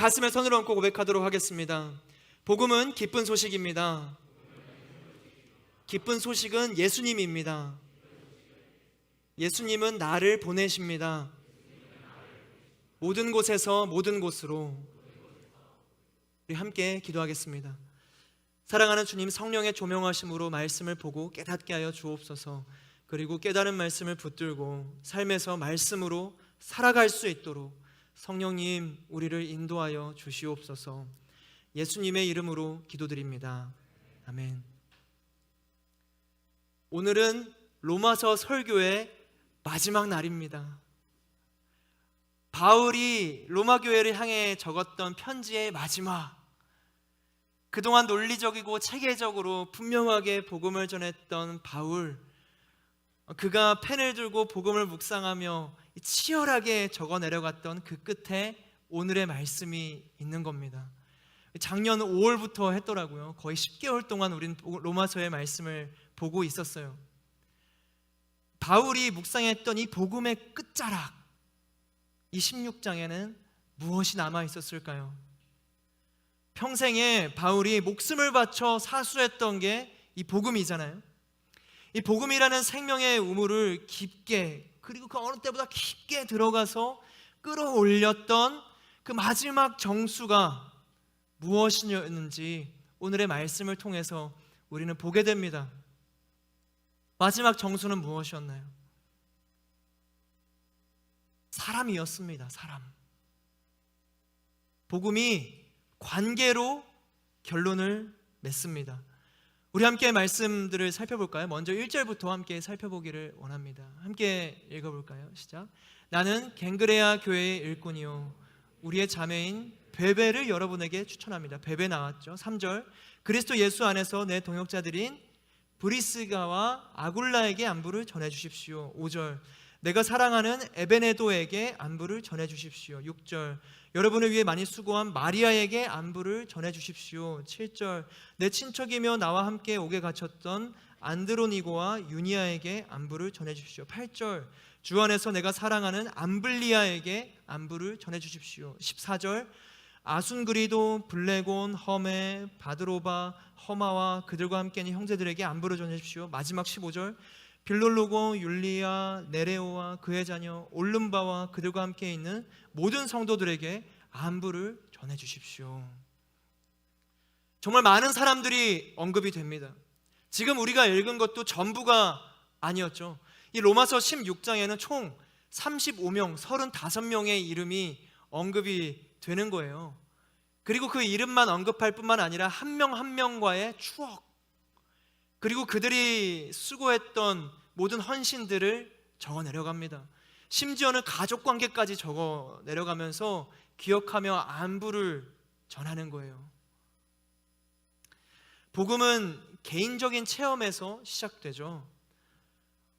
가슴에 손을 얹고 고백하도록 하겠습니다. 복음은 기쁜 소식입니다. 기쁜 소식은 예수님입니다. 예수님은 나를 보내십니다. 모든 곳에서 모든 곳으로. 우리 함께 기도하겠습니다. 사랑하는 주님, 성령의 조명하심으로 말씀을 보고 깨닫게 하여 주옵소서. 그리고 깨달은 말씀을 붙들고 삶에서 말씀으로 살아갈 수 있도록 성령님 우리를 인도하여 주시옵소서. 예수님의 이름으로 기도드립니다. 아멘. 오늘은 로마서 설교의 마지막 날입니다. 바울이 로마 교회를 향해 적었던 편지의 마지막, 그동안 논리적이고 체계적으로 분명하게 복음을 전했던 바울, 그가 펜을 들고 복음을 묵상하며 치열하게 적어 내려갔던 그 끝에 오늘의 말씀이 있는 겁니다. 작년 5월부터 했더라고요. 거의 10개월 동안 우리는 로마서의 말씀을 보고 있었어요. 바울이 묵상했던 이 복음의 끝자락, 이 16장에는 무엇이 남아 있었을까요? 평생에 바울이 목숨을 바쳐 사수했던 게 이 복음이잖아요. 이 복음이라는 생명의 우물을 깊게, 그리고 그 어느 때보다 깊게 들어가서 끌어올렸던 그 마지막 정수가 무엇이었는지 오늘의 말씀을 통해서 우리는 보게 됩니다. 마지막 정수는 무엇이었나요? 사람이었습니다. 사람. 복음이 관계로 결론을 맺습니다. 우리 함께 말씀들을 살펴볼까요? 먼저 1절부터 함께 살펴보기를 원합니다. 함께 읽어볼까요? 시작. 나는 갱그레아 교회의 일꾼이요 우리의 자매인 베베를 여러분에게 추천합니다. 베베 나왔죠. 3절. 그리스도 예수 안에서 내 동역자들인 브리스가와 아굴라에게 안부를 전해주십시오. 5절. 내가 사랑하는 에베네도에게 안부를 전해주십시오. 6절. 여러분을 위해 많이 수고한 마리아에게 안부를 전해주십시오. 7절. 내 친척이며 나와 함께 옥에 갇혔던 안드로니고와 유니아에게 안부를 전해주십시오. 8절. 주 안에서 내가 사랑하는 암블리아에게 안부를 전해주십시오. 14절. 아순그리도, 블레곤, 허메, 바드로바, 허마와 그들과 함께 있는 형제들에게 안부를 전해주십시오. 마지막 15절. 빌롤로고, 율리아, 네레오와 그의 자녀 올름바와 그들과 함께 있는 모든 성도들에게 안부를 전해주십시오. 정말 많은 사람들이 언급이 됩니다. 지금 우리가 읽은 것도 전부가 아니었죠. 이 로마서 16장에는 총 35명, 35명의 이름이 언급이 되는 거예요. 그리고 그 이름만 언급할 뿐만 아니라 한 명 한 명과의 추억, 그리고 그들이 수고했던 모든 헌신들을 적어 내려갑니다. 심지어는 가족관계까지 적어 내려가면서 기억하며 안부를 전하는 거예요. 복음은 개인적인 체험에서 시작되죠.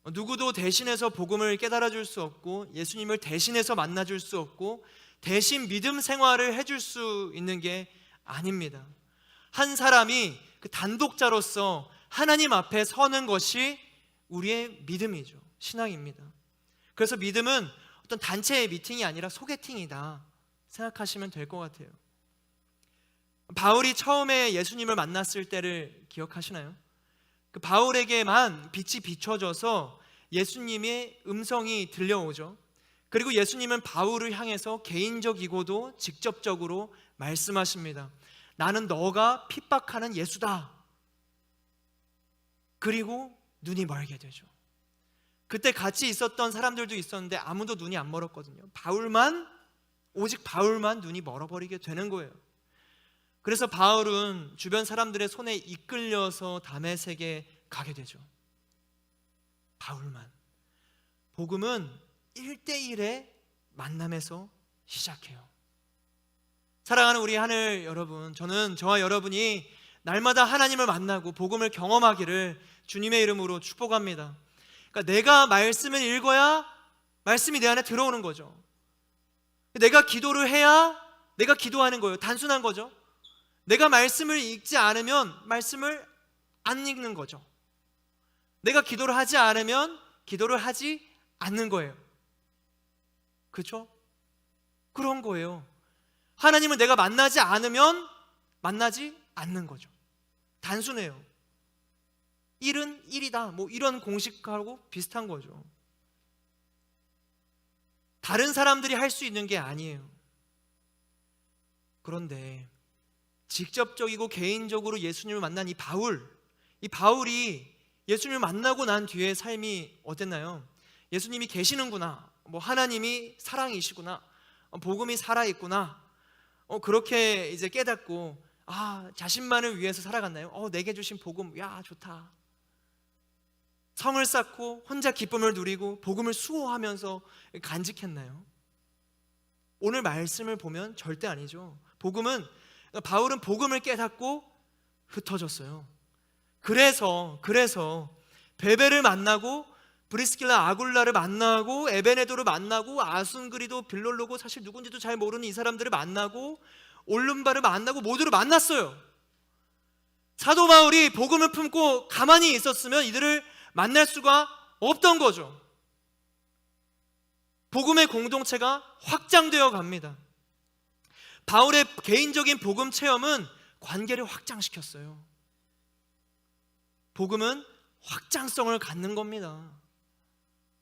누구도 대신해서 복음을 깨달아 줄 수 없고, 예수님을 대신해서 만나 줄 수 없고, 대신 믿음 생활을 해줄 수 있는 게 아닙니다. 한 사람이 그 단독자로서 하나님 앞에 서는 것이 우리의 믿음이죠. 신앙입니다. 그래서 믿음은 어떤 단체의 미팅이 아니라 소개팅이다 생각하시면 될 것 같아요. 바울이 처음에 예수님을 만났을 때를 기억하시나요? 그 바울에게만 빛이 비춰져서 예수님의 음성이 들려오죠. 그리고 예수님은 바울을 향해서 개인적이고도 직접적으로 말씀하십니다. 나는 너가 핍박하는 예수다. 그리고 눈이 멀게 되죠. 그때 같이 있었던 사람들도 있었는데 아무도 눈이 안 멀었거든요. 오직 바울만 눈이 멀어버리게 되는 거예요. 그래서 바울은 주변 사람들의 손에 이끌려서 다메섹에 가게 되죠. 바울만. 복음은 1대1의 만남에서 시작해요. 사랑하는 우리 하늘 여러분, 저는 저와 여러분이 날마다 하나님을 만나고 복음을 경험하기를 주님의 이름으로 축복합니다. 그러니까 내가 말씀을 읽어야 말씀이 내 안에 들어오는 거죠. 내가 기도를 해야 내가 기도하는 거예요. 단순한 거죠. 내가 말씀을 읽지 않으면 말씀을 안 읽는 거죠. 내가 기도를 하지 않으면 기도를 하지 않는 거예요. 그렇죠? 그런 거예요. 하나님을 내가 만나지 않으면 만나지 않는 거죠. 단순해요. 1은 1이다. 뭐 이런 공식하고 비슷한 거죠. 다른 사람들이 할 수 있는 게 아니에요. 그런데 직접적이고 개인적으로 예수님을 만난 이 바울이 예수님을 만나고 난 뒤에 삶이 어땠나요? 예수님이 계시는구나, 뭐 하나님이 사랑이시구나, 복음이 살아있구나, 그렇게 이제 깨닫고 자신만을 위해서 살아갔나요? 내게 주신 복음, 야 좋다. 성을 쌓고 혼자 기쁨을 누리고 복음을 수호하면서 간직했나요? 오늘 말씀을 보면 절대 아니죠. 바울은 복음을 깨닫고 흩어졌어요. 그래서 베베를 만나고 브리스길라 아굴라를 만나고 에베네도를 만나고 아순그리도 빌롤로고 사실 누군지도 잘 모르는 이 사람들을 만나고 올lum바를 만나고 모두를 만났어요. 사도 바울이 복음을 품고 가만히 있었으면 이들을 만날 수가 없던 거죠. 복음의 공동체가 확장되어 갑니다. 바울의 개인적인 복음 체험은 관계를 확장시켰어요. 복음은 확장성을 갖는 겁니다.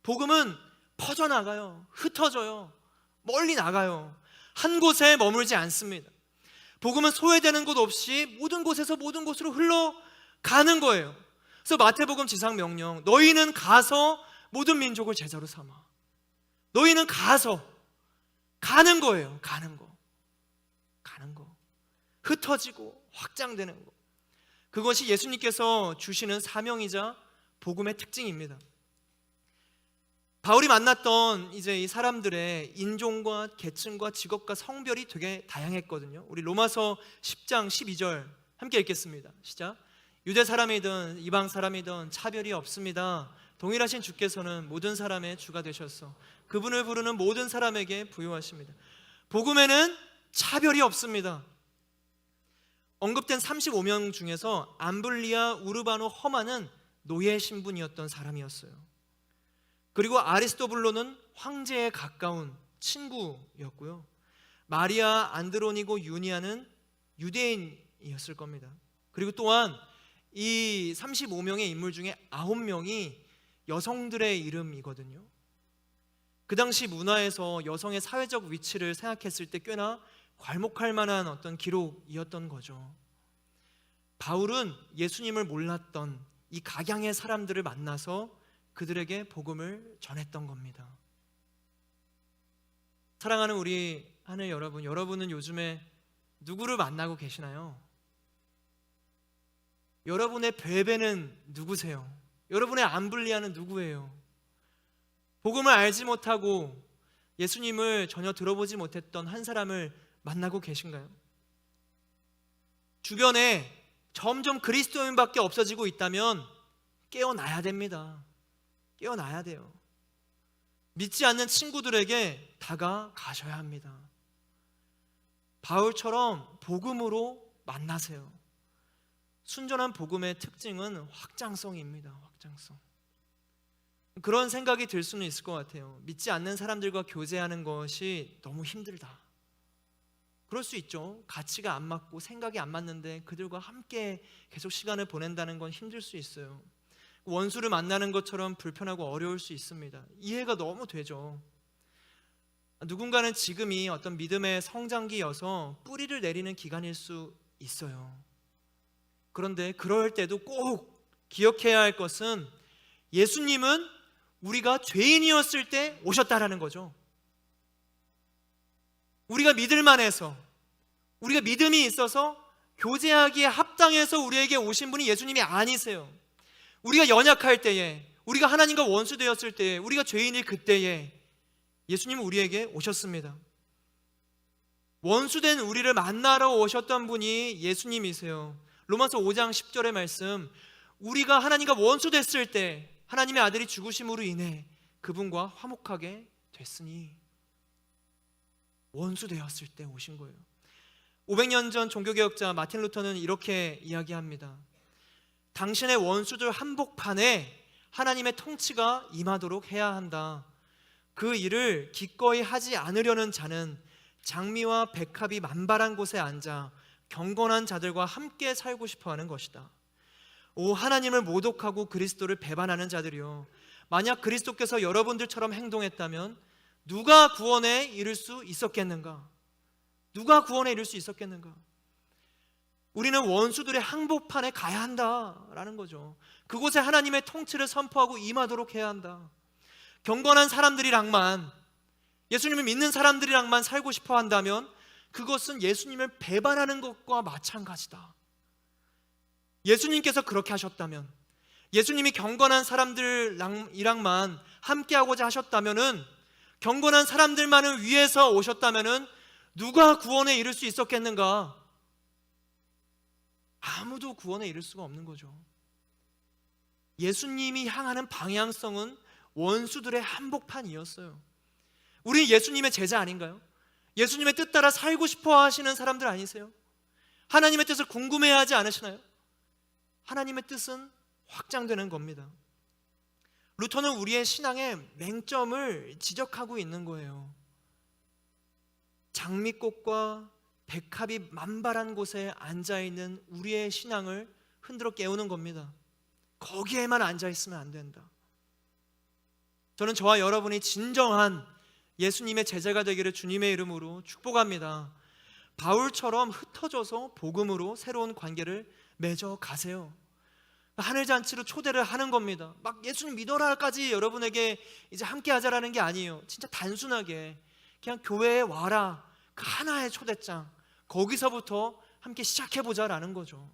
복음은 퍼져나가요. 흩어져요. 멀리 나가요. 한 곳에 머물지 않습니다. 복음은 소외되는 곳 없이 모든 곳에서 모든 곳으로 흘러가는 거예요. 그래서 마태복음 지상 명령, 너희는 가서 모든 민족을 제자로 삼아. 너희는 가서 가는 거예요. 가는 거. 흩어지고 확장되는 거. 그것이 예수님께서 주시는 사명이자 복음의 특징입니다. 바울이 만났던 이제 이 사람들의 인종과 계층과 직업과 성별이 되게 다양했거든요. 우리 로마서 10장 12절 함께 읽겠습니다. 시작. 유대 사람이든 이방 사람이든 차별이 없습니다. 동일하신 주께서는 모든 사람의 주가 되셔서 그분을 부르는 모든 사람에게 부요하십니다. 복음에는 차별이 없습니다. 언급된 35명 중에서 암블리아, 우르바노, 허마는 노예 신분이었던 사람이었어요. 그리고 아리스토블로는 황제에 가까운 친구였고요. 마리아, 안드로니고, 유니아는 유대인이었을 겁니다. 그리고 또한 이 35명의 인물 중에 9명이 여성들의 이름이거든요. 그 당시 문화에서 여성의 사회적 위치를 생각했을 때 꽤나 괄목할 만한 어떤 기록이었던 거죠. 바울은 예수님을 몰랐던 이 각양의 사람들을 만나서 그들에게 복음을 전했던 겁니다. 사랑하는 우리 하늘 여러분, 여러분은 요즘에 누구를 만나고 계시나요? 여러분의 베베는 누구세요? 여러분의 암블리아는 누구예요? 복음을 알지 못하고 예수님을 전혀 들어보지 못했던 한 사람을 만나고 계신가요? 주변에 점점 그리스도인밖에 없어지고 있다면 깨어나야 됩니다. 깨어나야 돼요. 믿지 않는 친구들에게 다가가셔야 합니다. 바울처럼 복음으로 만나세요. 순전한 복음의 특징은 확장성입니다. 확장성. 그런 생각이 들 수는 있을 것 같아요. 믿지 않는 사람들과 교제하는 것이 너무 힘들다. 그럴 수 있죠. 가치가 안 맞고 생각이 안 맞는데 그들과 함께 계속 시간을 보낸다는 건 힘들 수 있어요. 원수를 만나는 것처럼 불편하고 어려울 수 있습니다. 이해가 너무 되죠. 누군가는 지금이 어떤 믿음의 성장기여서 뿌리를 내리는 기간일 수 있어요. 그런데 그럴 때도 꼭 기억해야 할 것은 예수님은 우리가 죄인이었을 때 오셨다라는 거죠. 우리가 믿을만해서, 우리가 믿음이 있어서 교제하기에 합당해서 우리에게 오신 분이 예수님이 아니세요. 우리가 연약할 때에, 우리가 하나님과 원수되었을 때에, 우리가 죄인일 그때에 예수님은 우리에게 오셨습니다. 원수된 우리를 만나러 오셨던 분이 예수님이세요. 로마서 5장 10절의 말씀, 우리가 하나님과 원수됐을 때 하나님의 아들이 죽으심으로 인해 그분과 화목하게 됐으니, 원수되었을 때 오신 거예요. 500년 전 종교개혁자 마틴 루터는 이렇게 이야기합니다. 당신의 원수들 한복판에 하나님의 통치가 임하도록 해야 한다. 그 일을 기꺼이 하지 않으려는 자는 장미와 백합이 만발한 곳에 앉아 경건한 자들과 함께 살고 싶어하는 것이다. 오 하나님을 모독하고 그리스도를 배반하는 자들이요, 만약 그리스도께서 여러분들처럼 행동했다면 누가 구원에 이를 수 있었겠는가? 누가 구원에 이를 수 있었겠는가? 우리는 원수들의 항복판에 가야 한다라는 거죠. 그곳에 하나님의 통치를 선포하고 임하도록 해야 한다. 경건한 사람들이랑만, 예수님을 믿는 사람들이랑만 살고 싶어 한다면 그것은 예수님을 배반하는 것과 마찬가지다. 예수님께서 그렇게 하셨다면, 예수님이 경건한 사람들이랑만 함께하고자 하셨다면은, 경건한 사람들만을 위해서 오셨다면은 누가 구원에 이를 수 있었겠는가? 아무도 구원에 이를 수가 없는 거죠. 예수님이 향하는 방향성은 원수들의 한복판이었어요. 우리 예수님의 제자 아닌가요? 예수님의 뜻 따라 살고 싶어 하시는 사람들 아니세요? 하나님의 뜻을 궁금해하지 않으시나요? 하나님의 뜻은 확장되는 겁니다. 루터는 우리의 신앙의 맹점을 지적하고 있는 거예요. 장미꽃과 백합이 만발한 곳에 앉아있는 우리의 신앙을 흔들어 깨우는 겁니다. 거기에만 앉아있으면 안 된다. 저는 저와 여러분이 진정한 예수님의 제자가 되기를 주님의 이름으로 축복합니다. 바울처럼 흩어져서 복음으로 새로운 관계를 맺어 가세요. 하늘잔치로 초대를 하는 겁니다. 막 예수님 믿어라까지 여러분에게 이제 함께 하자라는 게 아니에요. 진짜 단순하게 그냥 교회에 와라, 그 하나의 초대장, 거기서부터 함께 시작해보자라는 거죠.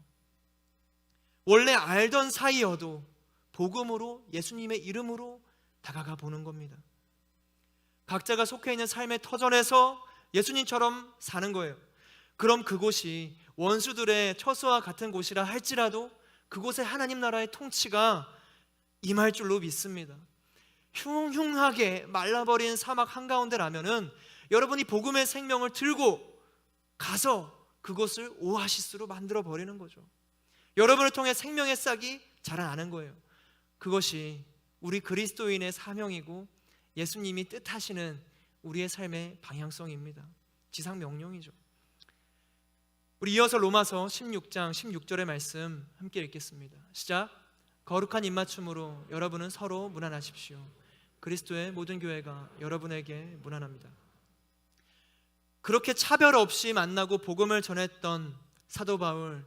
원래 알던 사이여도 복음으로, 예수님의 이름으로 다가가 보는 겁니다. 각자가 속해 있는 삶의 터전에서 예수님처럼 사는 거예요. 그럼 그곳이 원수들의 처소와 같은 곳이라 할지라도 그곳에 하나님 나라의 통치가 임할 줄로 믿습니다. 흉흉하게 말라버린 사막 한가운데라면은 여러분이 복음의 생명을 들고 가서 그곳을 오아시스로 만들어 버리는 거죠. 여러분을 통해 생명의 싹이 자라나는 거예요. 그것이 우리 그리스도인의 사명이고 예수님이 뜻하시는 우리의 삶의 방향성입니다. 지상 명령이죠. 우리 이어서 로마서 16장 16절의 말씀 함께 읽겠습니다. 시작. 거룩한 입맞춤으로 여러분은 서로 문안하십시오. 그리스도의 모든 교회가 여러분에게 문안합니다. 그렇게 차별 없이 만나고 복음을 전했던 사도 바울,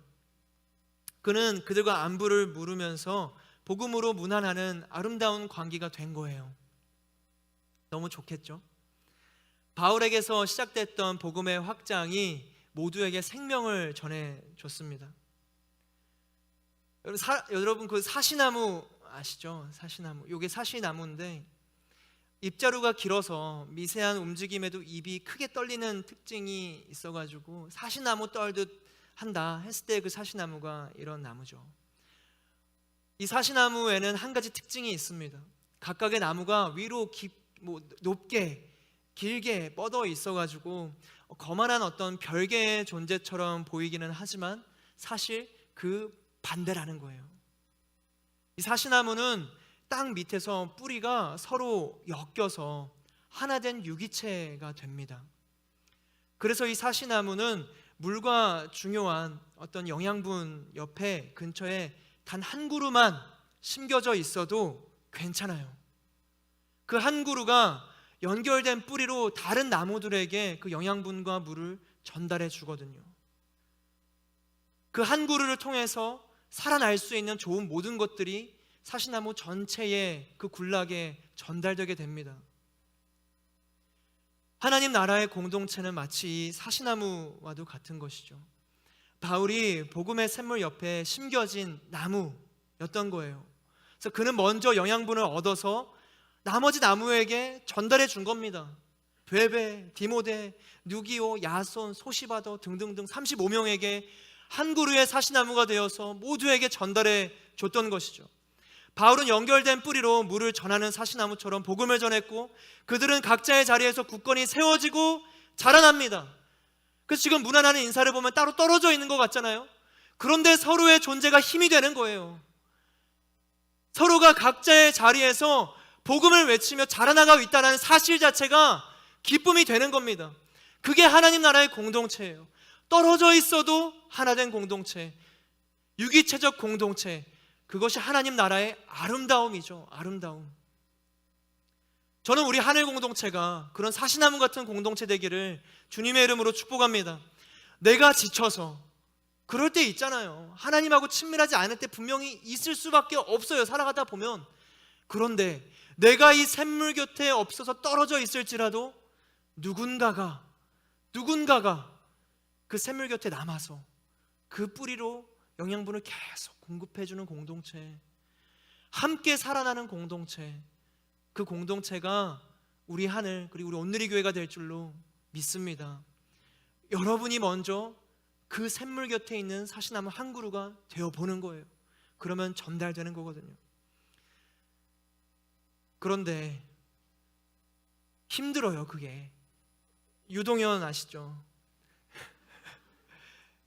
그는 그들과 안부를 물으면서 복음으로 문안하는 아름다운 관계가 된 거예요. 너무 좋겠죠? 바울에게서 시작됐던 복음의 확장이 모두에게 생명을 전해줬습니다. 여러분 그 사시나무 아시죠? 사시나무. 이게 사시나무인데 잎자루가 길어서 미세한 움직임에도 잎이 크게 떨리는 특징이 있어가지고 사시나무 떨듯 한다 했을 때 그 사시나무가 이런 나무죠. 이 사시나무에는 한 가지 특징이 있습니다. 각각의 나무가 위로 높게 길게 뻗어 있어가지고 거만한 어떤 별개의 존재처럼 보이기는 하지만 사실 그 반대라는 거예요. 이 사시나무는 땅 밑에서 뿌리가 서로 엮여서 하나된 유기체가 됩니다. 그래서 이 사시나무는 물과 중요한 어떤 영양분 옆에 근처에 단 한 그루만 심겨져 있어도 괜찮아요. 그 한 그루가 연결된 뿌리로 다른 나무들에게 그 영양분과 물을 전달해 주거든요. 그 한 그루를 통해서 살아날 수 있는 좋은 모든 것들이 사시나무 전체의 그 군락에 전달되게 됩니다. 하나님 나라의 공동체는 마치 이 사시나무와도 같은 것이죠. 바울이 복음의 샘물 옆에 심겨진 나무였던 거예요. 그래서 그는 먼저 영양분을 얻어서 나머지 나무에게 전달해 준 겁니다. 베베, 디모데, 누기오, 야손, 소시바더 등등등 35명에게 한 그루의 사시나무가 되어서 모두에게 전달해 줬던 것이죠. 바울은 연결된 뿌리로 물을 전하는 사시나무처럼 복음을 전했고 그들은 각자의 자리에서 굳건히 세워지고 자라납니다. 그래서 지금 문안하는 인사를 보면 따로 떨어져 있는 것 같잖아요. 그런데 서로의 존재가 힘이 되는 거예요. 서로가 각자의 자리에서 복음을 외치며 자라나가고 있다는 사실 자체가 기쁨이 되는 겁니다. 그게 하나님 나라의 공동체예요. 떨어져 있어도 하나 된 공동체, 유기체적 공동체, 그것이 하나님 나라의 아름다움이죠. 아름다움. 저는 우리 하늘 공동체가 그런 사시나무 같은 공동체 되기를 주님의 이름으로 축복합니다. 내가 지쳐서, 그럴 때 있잖아요. 하나님하고 친밀하지 않을 때 분명히 있을 수밖에 없어요, 살아가다 보면. 그런데 내가 이 샘물 곁에 없어서 떨어져 있을지라도 누군가가 그 샘물 곁에 남아서 그 뿌리로 영양분을 계속 공급해주는 공동체, 함께 살아나는 공동체, 그 공동체가 우리 하늘, 그리고 우리 온누리 교회가 될 줄로 믿습니다. 여러분이 먼저 그 샘물 곁에 있는 사시나무 한 그루가 되어보는 거예요. 그러면 전달되는 거거든요. 그런데 힘들어요. 그게. 유동현 아시죠?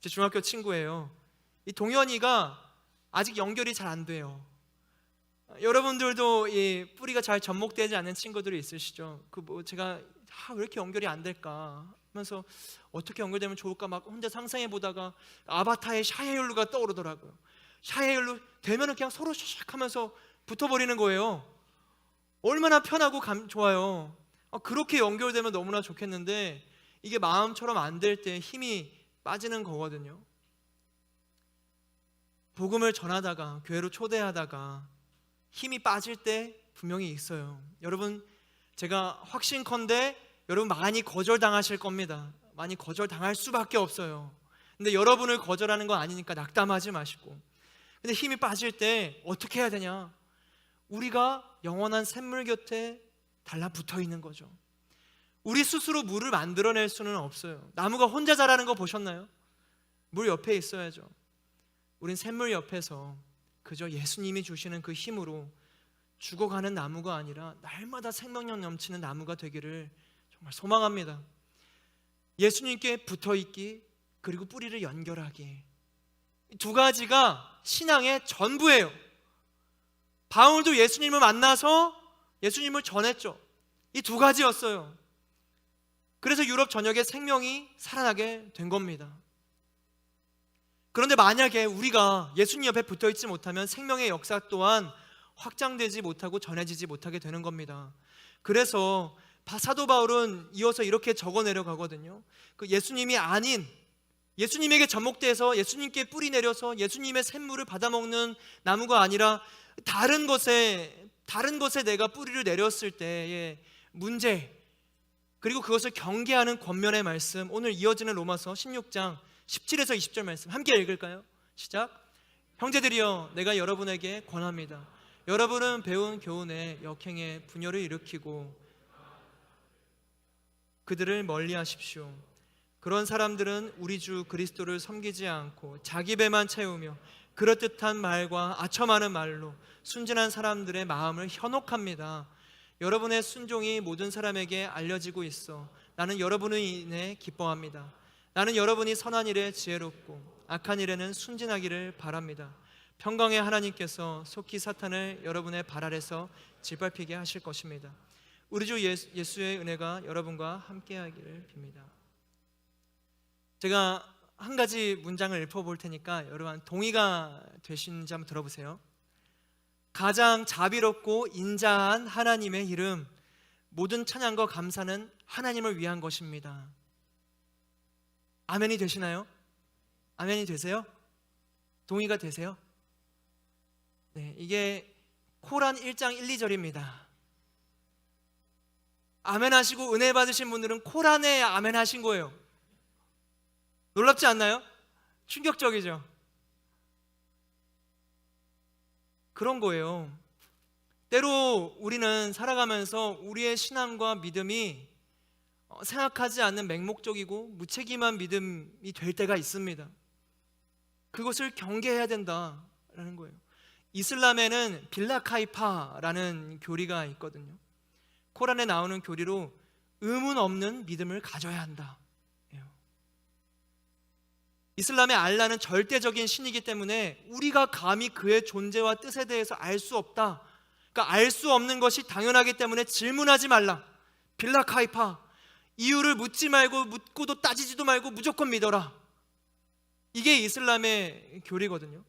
제 중학교 친구예요. 이 동현이가 아직 연결이 잘 안 돼요. 여러분들도 이 뿌리가 잘 접목되지 않는 친구들이 있으시죠? 제가 왜 이렇게 연결이 안 될까 하면서 어떻게 연결되면 좋을까 막 혼자 상상해 보다가 아바타의 샤헤율루가 떠오르더라고요. 샤헤율루 되면은 그냥 서로 샥 하면서 붙어버리는 거예요. 얼마나 편하고 좋아요. 그렇게 연결되면 너무나 좋겠는데 이게 마음처럼 안 될 때 힘이 빠지는 거거든요. 복음을 전하다가, 교회로 초대하다가 힘이 빠질 때 분명히 있어요. 여러분, 제가 확신컨대 여러분 많이 거절당하실 겁니다. 많이 거절당할 수밖에 없어요. 근데 여러분을 거절하는 건 아니니까 낙담하지 마시고. 근데 힘이 빠질 때 어떻게 해야 되냐? 우리가 영원한 샘물 곁에 달라붙어 있는 거죠. 우리 스스로 물을 만들어낼 수는 없어요. 나무가 혼자 자라는 거 보셨나요? 물 옆에 있어야죠. 우린 샘물 옆에서 그저 예수님이 주시는 그 힘으로 죽어가는 나무가 아니라 날마다 생명력 넘치는 나무가 되기를 정말 소망합니다. 예수님께 붙어있기, 그리고 뿌리를 연결하기, 두 가지가 신앙의 전부예요. 바울도 예수님을 만나서 예수님을 전했죠. 이 두 가지였어요. 그래서 유럽 전역에 생명이 살아나게 된 겁니다. 그런데 만약에 우리가 예수님 옆에 붙어있지 못하면 생명의 역사 또한 확장되지 못하고 전해지지 못하게 되는 겁니다. 그래서 사도 바울은 이어서 이렇게 적어 내려가거든요. 그 예수님이 아닌, 예수님에게 접목돼서 예수님께 뿌리 내려서 예수님의 샘물을 받아먹는 나무가 아니라 다른 것에 내가 뿌리를 내렸을 때의 문제, 그리고 그것을 경계하는 권면의 말씀, 오늘 이어지는 로마서 16장 17에서 20절 말씀 함께 읽을까요? 시작. 형제들이여, 내가 여러분에게 권합니다. 여러분은 배운 교훈에 역행해 분열을 일으키고 그들을 멀리하십시오. 그런 사람들은 우리 주 그리스도를 섬기지 않고 자기 배만 채우며 그럴듯한 말과 아첨하는 말로 순진한 사람들의 마음을 현혹합니다. 여러분의 순종이 모든 사람에게 알려지고 있어 나는 여러분을 인해 기뻐합니다. 나는 여러분이 선한 일에 지혜롭고 악한 일에는 순진하기를 바랍니다. 평강의 하나님께서 속히 사탄을 여러분의 발 아래서 짓밟히게 하실 것입니다. 우리 주 예수의 은혜가 여러분과 함께하기를 빕니다. 제가 한 가지 문장을 읊어볼 테니까 여러분 동의가 되시는지 한번 들어보세요. 가장 자비롭고 인자한 하나님의 이름, 모든 찬양과 감사는 하나님을 위한 것입니다. 아멘이 되시나요? 아멘이 되세요? 동의가 되세요? 네, 이게 코란 1장 1, 2절입니다. 아멘 하시고 은혜 받으신 분들은 코란에 아멘 하신 거예요. 놀랍지 않나요? 충격적이죠? 그런 거예요. 때로 우리는 살아가면서 우리의 신앙과 믿음이 생각하지 않는 맹목적이고 무책임한 믿음이 될 때가 있습니다. 그것을 경계해야 된다라는 거예요. 이슬람에는 빌라카이파라는 교리가 있거든요. 코란에 나오는 교리로 의문 없는 믿음을 가져야 한다. 이슬람의 알라는 절대적인 신이기 때문에 우리가 감히 그의 존재와 뜻에 대해서 알 수 없다. 그러니까 알 수 없는 것이 당연하기 때문에 질문하지 말라. 빌라카이파, 이유를 묻지 말고, 묻고도 따지지도 말고 무조건 믿어라. 이게 이슬람의 교리거든요.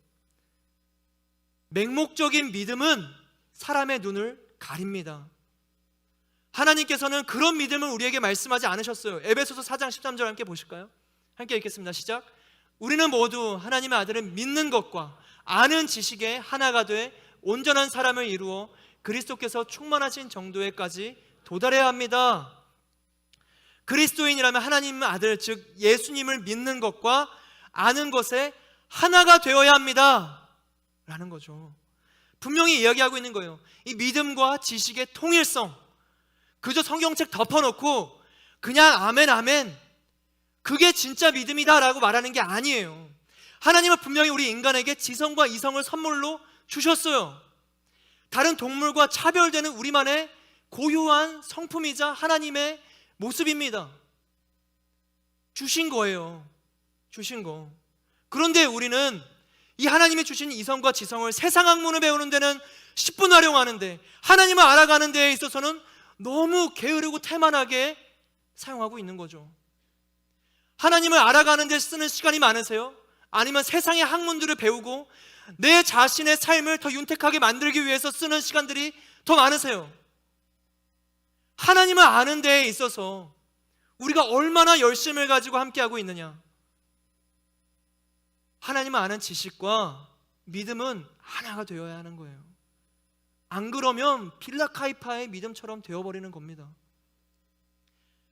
맹목적인 믿음은 사람의 눈을 가립니다. 하나님께서는 그런 믿음을 우리에게 말씀하지 않으셨어요. 에베소서 4장 13절 함께 보실까요? 함께 읽겠습니다. 시작. 우리는 모두 하나님의 아들을 믿는 것과 아는 지식에 하나가 돼 온전한 사람을 이루어 그리스도께서 충만하신 정도에까지 도달해야 합니다. 그리스도인이라면 하나님의 아들, 즉 예수님을 믿는 것과 아는 것에 하나가 되어야 합니다 라는 거죠. 분명히 이야기하고 있는 거예요. 이 믿음과 지식의 통일성, 그저 성경책 덮어놓고 그냥 아멘 아멘, 그게 진짜 믿음이다 라고 말하는 게 아니에요. 하나님은 분명히 우리 인간에게 지성과 이성을 선물로 주셨어요. 다른 동물과 차별되는 우리만의 고유한 성품이자 하나님의 모습입니다. 주신 거예요. 주신 거. 그런데 우리는 이 하나님이 주신 이성과 지성을 세상 학문을 배우는 데는 10분 활용하는데 하나님을 알아가는 데에 있어서는 너무 게으르고 태만하게 사용하고 있는 거죠. 하나님을 알아가는 데 쓰는 시간이 많으세요? 아니면 세상의 학문들을 배우고 내 자신의 삶을 더 윤택하게 만들기 위해서 쓰는 시간들이 더 많으세요? 하나님을 아는 데에 있어서 우리가 얼마나 열심을 가지고 함께하고 있느냐? 하나님을 아는 지식과 믿음은 하나가 되어야 하는 거예요. 안 그러면 빌라카이파의 믿음처럼 되어버리는 겁니다.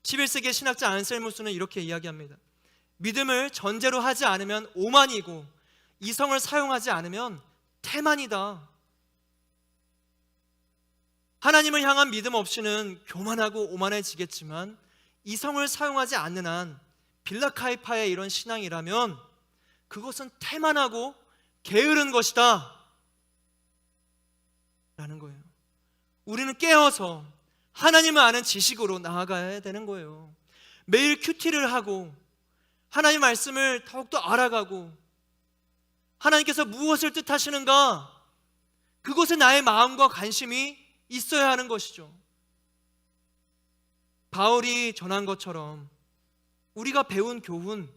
11세기의 신학자 안셀무스는 이렇게 이야기합니다. 믿음을 전제로 하지 않으면 오만이고 이성을 사용하지 않으면 태만이다. 하나님을 향한 믿음 없이는 교만하고 오만해지겠지만 이성을 사용하지 않는 한 빌라카이파의 이런 신앙이라면 그것은 태만하고 게으른 것이다 라는 거예요. 우리는 깨어서 하나님을 아는 지식으로 나아가야 되는 거예요. 매일 큐티를 하고 하나님의 말씀을 더욱더 알아가고 하나님께서 무엇을 뜻하시는가, 그것에 나의 마음과 관심이 있어야 하는 것이죠. 바울이 전한 것처럼 우리가 배운 교훈,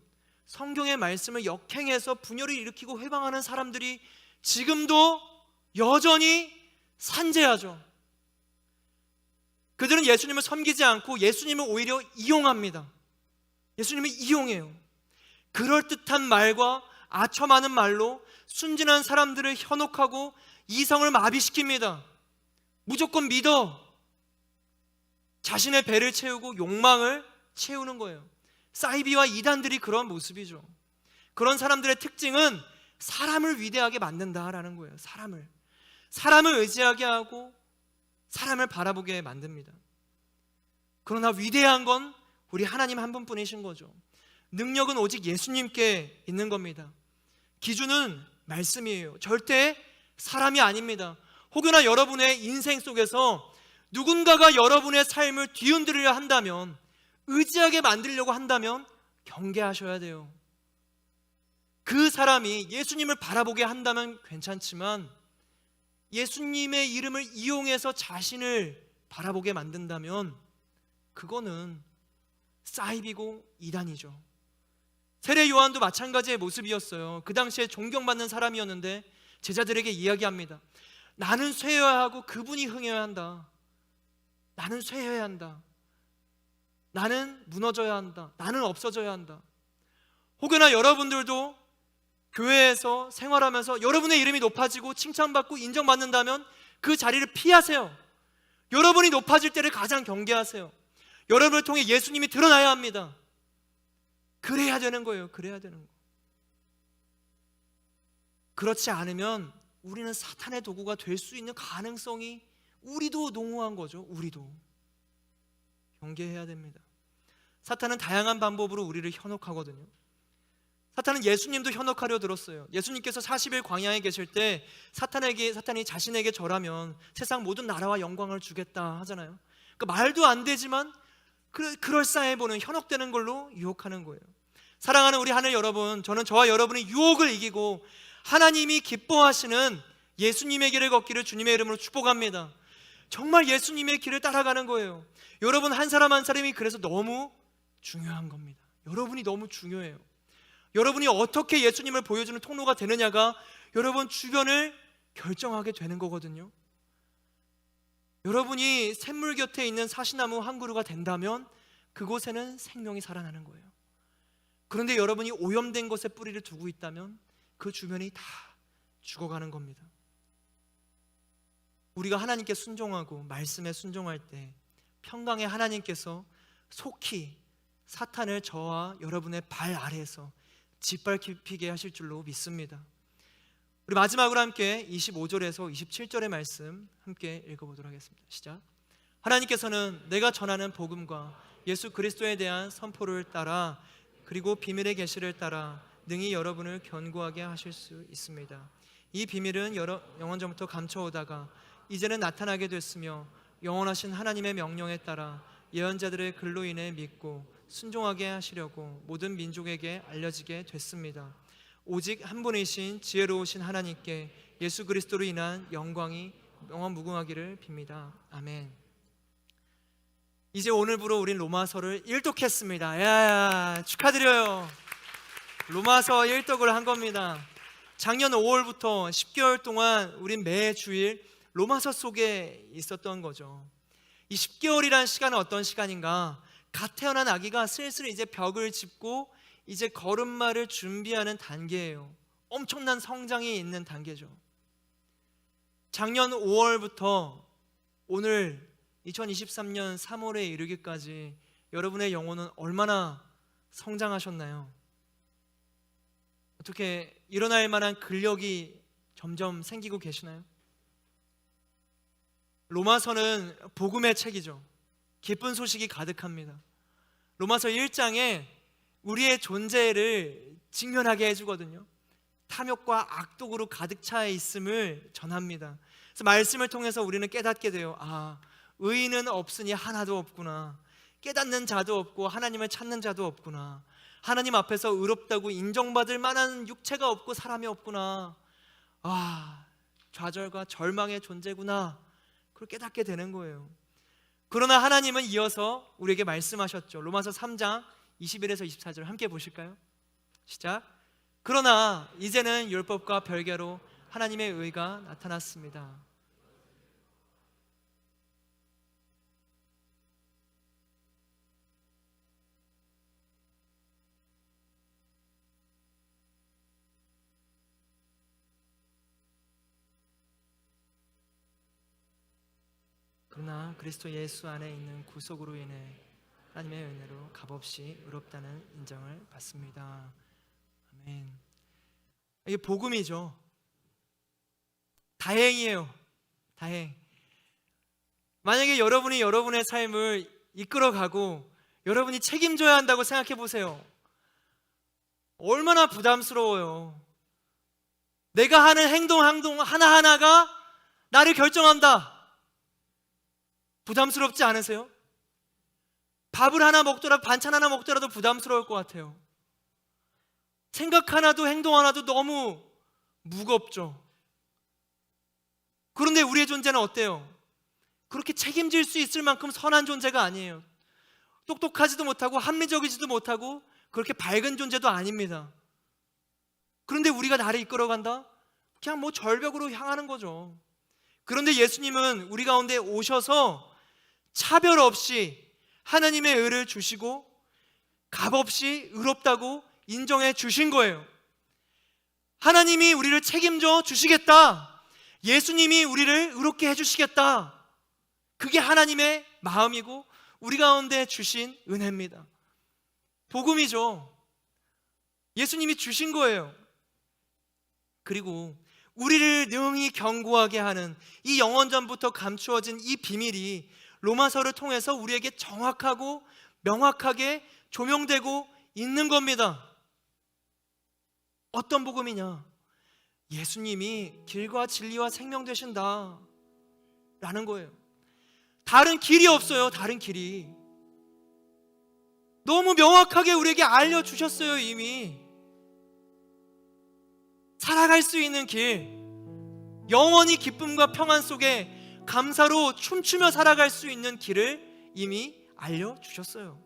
성경의 말씀을 역행해서 분열을 일으키고 회방하는 사람들이 지금도 여전히 산재하죠. 그들은 예수님을 섬기지 않고 예수님을 오히려 이용합니다. 예수님을 이용해요. 그럴듯한 말과 아첨 많은 말로 순진한 사람들을 현혹하고 이성을 마비시킵니다. 무조건 믿어. 자신의 배를 채우고 욕망을 채우는 거예요. 사이비와 이단들이 그런 모습이죠. 그런 사람들의 특징은 사람을 위대하게 만든다라는 거예요. 사람을 의지하게 하고 사람을 바라보게 만듭니다. 그러나 위대한 건 우리 하나님 한 분뿐이신 거죠. 능력은 오직 예수님께 있는 겁니다. 기준은 말씀이에요. 절대 사람이 아닙니다. 혹여나 여러분의 인생 속에서 누군가가 여러분의 삶을 뒤흔들려 한다면, 의지하게 만들려고 한다면 경계하셔야 돼요. 그 사람이 예수님을 바라보게 한다면 괜찮지만 예수님의 이름을 이용해서 자신을 바라보게 만든다면 그거는 사이비고 이단이죠. 세례 요한도 마찬가지의 모습이었어요. 그 당시에 존경받는 사람이었는데 제자들에게 이야기합니다. 나는 쇠여야 하고 그분이 흥해야 한다. 나는 쇠여야 한다. 나는 무너져야 한다. 나는 없어져야 한다. 혹여나 여러분들도 교회에서 생활하면서 여러분의 이름이 높아지고 칭찬받고 인정받는다면 그 자리를 피하세요. 여러분이 높아질 때를 가장 경계하세요. 여러분을 통해 예수님이 드러나야 합니다. 그래야 되는 거예요. 그래야 되는 거. 그렇지 않으면 우리는 사탄의 도구가 될 수 있는 가능성이 우리도 농후한 거죠. 우리도 경계해야 됩니다. 사탄은 다양한 방법으로 우리를 현혹하거든요. 사탄은 예수님도 현혹하려 들었어요. 예수님께서 40일 광야에 계실 때 사탄이 자신에게 절하면 세상 모든 나라와 영광을 주겠다 하잖아요. 그러니까 말도 안 되지만 그럴싸해 보는, 현혹되는 걸로 유혹하는 거예요. 사랑하는 우리 하늘 여러분, 저는 저와 여러분의 유혹을 이기고 하나님이 기뻐하시는 예수님의 길을 걷기를 주님의 이름으로 축복합니다. 정말 예수님의 길을 따라가는 거예요. 여러분, 한 사람 한 사람이 그래서 너무 중요한 겁니다. 여러분이 너무 중요해요. 여러분이 어떻게 예수님을 보여주는 통로가 되느냐가 여러분 주변을 결정하게 되는 거거든요. 여러분이 샘물 곁에 있는 사시나무 한 그루가 된다면 그곳에는 생명이 살아나는 거예요. 그런데 여러분이 오염된 곳에 뿌리를 두고 있다면 그 주변이 다 죽어가는 겁니다. 우리가 하나님께 순종하고 말씀에 순종할 때 평강의 하나님께서 속히 사탄을 저와 여러분의 발 아래에서 짓밟히게 하실 줄로 믿습니다. 우리 마지막으로 함께 25절에서 27절의 말씀 함께 읽어보도록 하겠습니다. 시작. 하나님께서는 내가 전하는 복음과 예수 그리스도에 대한 선포를 따라 그리고 비밀의 계시를 따라 능히 여러분을 견고하게 하실 수 있습니다. 이 비밀은 영원전부터 감춰오다가 이제는 나타나게 됐으며 영원하신 하나님의 명령에 따라 예언자들의 글로 인해 믿고 순종하게 하시려고 모든 민족에게 알려지게 됐습니다. 오직 한 분이신 지혜로우신 하나님께 예수 그리스도로 인한 영광이 영원무궁하기를 빕니다. 아멘. 이제 오늘부로 우린 로마서를 일독했습니다. 야, 축하드려요. 로마서 일독을 한 겁니다. 작년 5월부터 10개월 동안 우린 매 주일 로마서 속에 있었던 거죠. 이 10개월이라는 시간은 어떤 시간인가? 갓 태어난 아기가 슬슬 이제 벽을 짚고 이제 걸음마를 준비하는 단계예요. 엄청난 성장이 있는 단계죠. 작년 5월부터 오늘 2023년 3월에 이르기까지 여러분의 영혼은 얼마나 성장하셨나요? 어떻게 일어날 만한 근력이 점점 생기고 계시나요? 로마서는 복음의 책이죠. 기쁜 소식이 가득합니다. 로마서 1장에 우리의 존재를 직면하게 해주거든요. 탐욕과 악독으로 가득 차 있음을 전합니다. 그래서 말씀을 통해서 우리는 깨닫게 돼요. 아, 의인은 없으니 하나도 없구나. 깨닫는 자도 없고 하나님을 찾는 자도 없구나. 하나님 앞에서 의롭다고 인정받을 만한 육체가 없고 사람이 없구나. 아, 좌절과 절망의 존재구나. 그걸 깨닫게 되는 거예요. 그러나 하나님은 이어서 우리에게 말씀하셨죠. 로마서 3장 21에서 24절 함께 보실까요? 시작. 그러나 이제는 율법과 별개로 하나님의 의가 나타났습니다. 그러나 그리스도 예수 안에 있는 구속으로 인해 하나님의 은혜로 값없이 의롭다는 인정을 받습니다. 아멘. 이게 복음이죠. 다행이에요. 다행. 만약에 여러분이 여러분의 삶을 이끌어가고 여러분이 책임져야 한다고 생각해 보세요. 얼마나 부담스러워요. 내가 하는 행동 하나하나가 나를 결정한다. 부담스럽지 않으세요? 밥을 하나 먹더라도 반찬 하나 먹더라도 부담스러울 것 같아요. 생각 하나도 행동 하나도 너무 무겁죠. 그런데 우리의 존재는 어때요? 그렇게 책임질 수 있을 만큼 선한 존재가 아니에요. 똑똑하지도 못하고 합리적이지도 못하고 그렇게 밝은 존재도 아닙니다. 그런데 우리가 나를 이끌어간다? 그냥 뭐 절벽으로 향하는 거죠. 그런데 예수님은 우리 가운데 오셔서 차별 없이 하나님의 의를 주시고 값없이 의롭다고 인정해 주신 거예요. 하나님이 우리를 책임져 주시겠다. 예수님이 우리를 의롭게 해주시겠다. 그게 하나님의 마음이고 우리 가운데 주신 은혜입니다. 복음이죠. 예수님이 주신 거예요. 그리고 우리를 능히 견고하게 하는 이 영원전부터 감추어진 이 비밀이 로마서를 통해서 우리에게 정확하고 명확하게 조명되고 있는 겁니다. 어떤 복음이냐? 예수님이 길과 진리와 생명 되신다 라는 거예요. 다른 길이 없어요. 다른 길이 너무 명확하게 우리에게 알려주셨어요. 이미 살아갈 수 있는 길, 영원히 기쁨과 평안 속에 감사로 춤추며 살아갈 수 있는 길을 이미 알려주셨어요.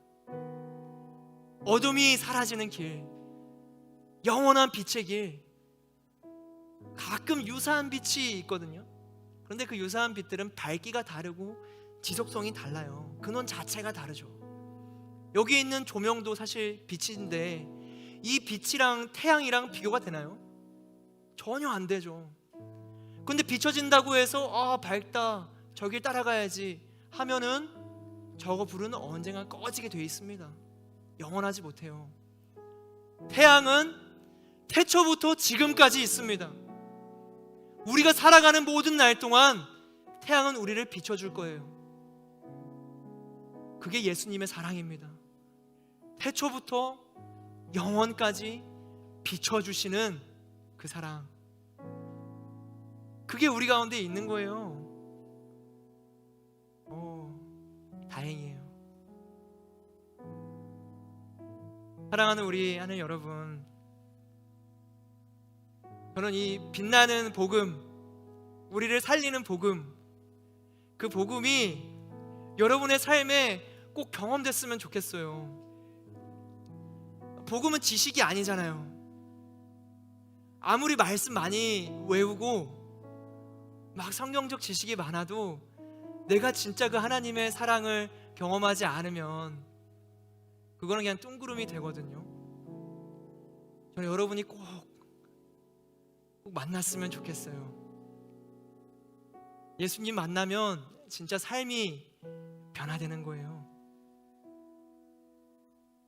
어둠이 사라지는 길, 영원한 빛의 길. 가끔 유사한 빛이 있거든요. 그런데 그 유사한 빛들은 밝기가 다르고 지속성이 달라요. 근원 자체가 다르죠. 여기 있는 조명도 사실 빛인데 이 빛이랑 태양이랑 비교가 되나요? 전혀 안 되죠. 근데 비춰진다고 해서 밝다, 저길 따라가야지 하면은 저거 불은 언젠가 꺼지게 돼 있습니다. 영원하지 못해요. 태양은 태초부터 지금까지 있습니다. 우리가 살아가는 모든 날 동안 태양은 우리를 비춰줄 거예요. 그게 예수님의 사랑입니다. 태초부터 영원까지 비춰주시는 그 사랑, 그게 우리 가운데 있는 거예요. 다행이에요. 사랑하는 우리 하늘 여러분, 저는 이 빛나는 복음, 우리를 살리는 복음, 그 복음이 여러분의 삶에 꼭 경험됐으면 좋겠어요. 복음은 지식이 아니잖아요. 아무리 말씀 많이 외우고 막 성경적 지식이 많아도 내가 진짜 그 하나님의 사랑을 경험하지 않으면 그거는 그냥 뚱구름이 되거든요. 저는 여러분이 꼭 만났으면 좋겠어요. 예수님 만나면 진짜 삶이 변화되는 거예요.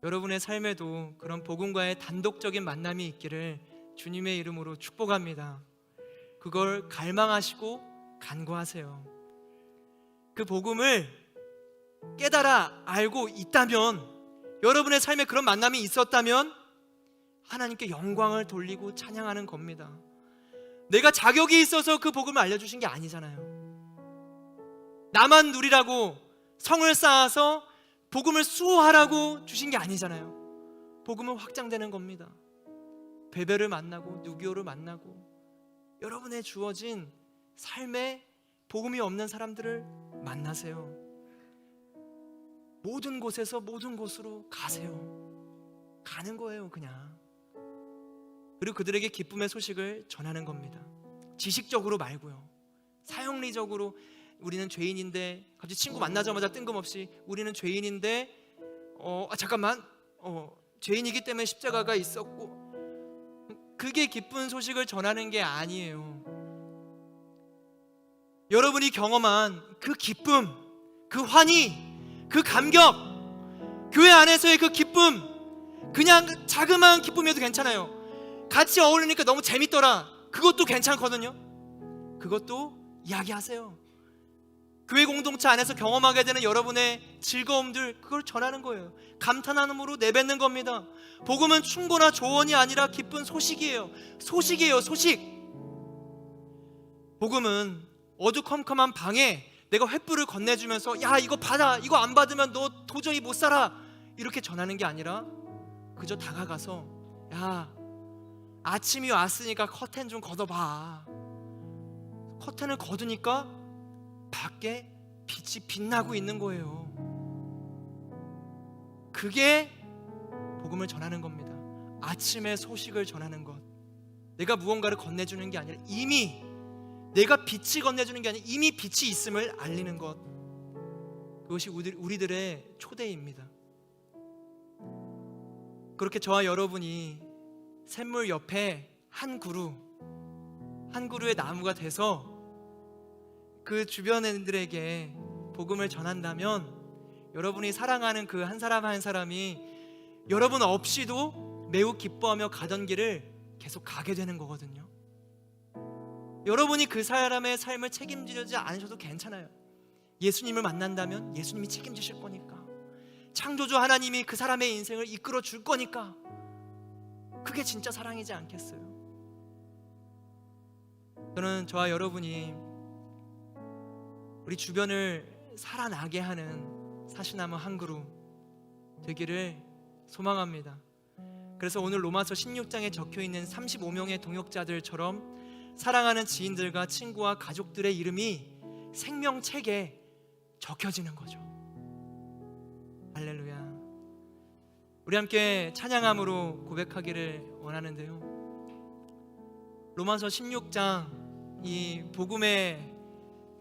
여러분의 삶에도 그런 복음과의 단독적인 만남이 있기를 주님의 이름으로 축복합니다. 그걸 갈망하시고 간구하세요. 그 복음을 깨달아 알고 있다면, 여러분의 삶에 그런 만남이 있었다면 하나님께 영광을 돌리고 찬양하는 겁니다. 내가 자격이 있어서 그 복음을 알려주신 게 아니잖아요. 나만 누리라고 성을 쌓아서 복음을 수호하라고 주신 게 아니잖아요. 복음은 확장되는 겁니다. 베베를 만나고 누기오를 만나고 여러분의 주어진 삶에 복음이 없는 사람들을 만나세요. 모든 곳에서 모든 곳으로 가세요. 가는 거예요, 그냥. 그리고 그들에게 기쁨의 소식을 전하는 겁니다. 지식적으로 말고요. 사형리적으로 우리는 죄인인데, 갑자기 친구 만나자마자 뜬금없이 우리는 죄인인데 잠깐만, 죄인이기 때문에 십자가가 있었고, 그게 기쁜 소식을 전하는 게 아니에요. 여러분이 경험한 그 기쁨, 그 환희, 그 감격, 교회 안에서의 그 기쁨, 그냥 자그마한 기쁨이어도 괜찮아요. 같이 어울리니까 너무 재밌더라, 그것도 괜찮거든요. 그것도 이야기하세요. 교회 공동체 안에서 경험하게 되는 여러분의 즐거움들, 그걸 전하는 거예요. 감탄함으로 내뱉는 겁니다. 복음은 충고나 조언이 아니라 기쁜 소식이에요. 소식이에요, 소식. 복음은 어두컴컴한 방에 내가 횃불을 건네주면서 야, 이거 받아, 이거 안 받으면 너 도저히 못 살아, 이렇게 전하는 게 아니라 그저 다가가서 야, 아침이 왔으니까 커튼 좀 걷어봐. 커튼을 걷으니까 밖에 빛이 빛나고 있는 거예요. 그게 복음을 전하는 겁니다. 아침의 소식을 전하는 것. 내가 무언가를 건네주는 게 아니라 이미 내가 빛이 건네주는 게 아니라 이미 빛이 있음을 알리는 것. 그것이 우리들의 초대입니다. 그렇게 저와 여러분이 샘물 옆에 한 그루의 나무가 돼서 그 주변인들에게 복음을 전한다면, 여러분이 사랑하는 그 한 사람 한 사람이 여러분 없이도 매우 기뻐하며 가던 길을 계속 가게 되는 거거든요. 여러분이 그 사람의 삶을 책임지지 않으셔도 괜찮아요. 예수님을 만난다면 예수님이 책임지실 거니까, 창조주 하나님이 그 사람의 인생을 이끌어 줄 거니까, 그게 진짜 사랑이지 않겠어요? 저는 저와 여러분이 우리 주변을 살아나게 하는 사시나무 한 그루 되기를 소망합니다. 그래서 오늘 로마서 16장에 적혀있는 35명의 동역자들처럼 사랑하는 지인들과 친구와 가족들의 이름이 생명책에 적혀지는 거죠. 할렐루야. 우리 함께 찬양함으로 고백하기를 원하는데요, 로마서 16장 이 복음의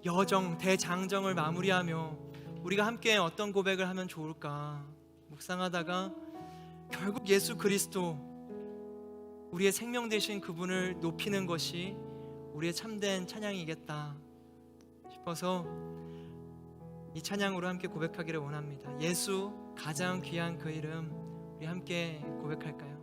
여정, 대장정을 마무리하며 우리가 함께 어떤 고백을 하면 좋을까 묵상하다가 결국 예수 그리스도, 우리의 생명 되신 그분을 높이는 것이 우리의 참된 찬양이겠다 싶어서 이 찬양으로 함께 고백하기를 원합니다. 예수 가장 귀한 그 이름, 우리 함께 고백할까요?